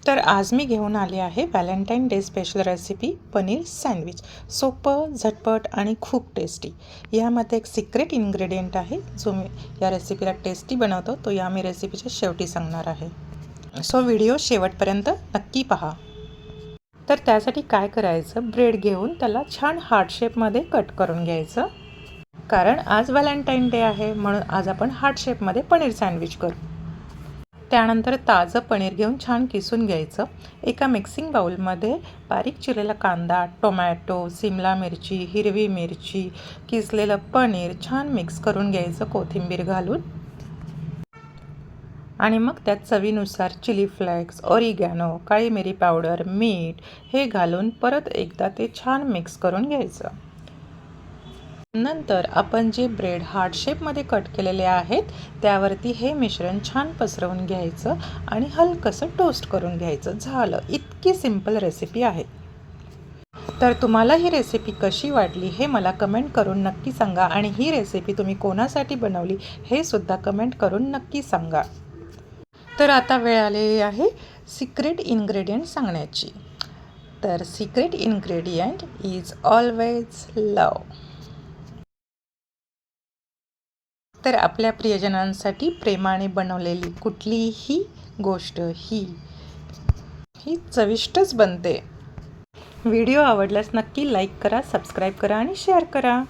तर आज मी घेऊन आले आहे Valentine day special recipe paneer sandwich. सोपं, झटपट आणि खूप टेस्टी. यामध्ये एक सिक्रेट इन्ग्रेडियंट आहे जो मी या रेसिपीला टेस्टी बनवतो, तो या मी रेसिपीच्या शेवटी सांगणार आहे. सो व्हिडिओ शेवटपर्यंत नक्की पहा. तर त्यासाठी काय करायचं, ब्रेड घेऊन त्याला छान हार्ट शेपमध्ये कट करून घ्यायचं. कारण आज व्हॅलेंटाईन डे आहे, म्हणून आज आपण हार्ट शेपमध्ये पनीर सँडविच करू. त्यानंतर ताजं पनीर घेऊन छान किसून घ्यायचं. एका मिक्सिंग बाउलमध्ये बारीक चिरलेला कांदा, टोमॅटो, सिमला मिरची, हिरवी मिरची, किसलेलं पनीर छान मिक्स करून घ्यायचं कोथिंबीर घालून. आणि मग त्यात चवीनुसार चिली फ्लेक्स, ऑरिगॅनो, काळी मिरी पावडर, मीठ हे घालून परत एकदा ते छान मिक्स करून घ्यायचं. नंतर आपण जे ब्रेड हार्ट शेपमध्ये कट केलेले आहेत त्यावरती हे मिश्रण छान पसरवून घ्यायचं आणि हलकंसं टोस्ट करून घ्यायचं. झालं, इतकी सिंपल रेसिपी आहे. तर तुम्हाला ही रेसिपी कशी वाटली हे मला कमेंट करून नक्की सांगा आणि ही रेसिपी तुम्ही कोणासाठी बनवली हे सुद्धा कमेंट करून नक्की सांगा. तर आता वेळ आलेली आहे सिक्रेट इन्ग्रेडियंट सांगण्याची. तर सिक्रेट इन्ग्रेडियंट इज ऑलवेज लव. तर आपल्या प्रियजनांसाठी प्रेमाने बनवलेली कुठलीही गोष्ट ही चविष्टच बनते. व्हिडिओ आवडल्यास नक्की लाईक करा, सबस्क्राईब करा आणि शेअर करा.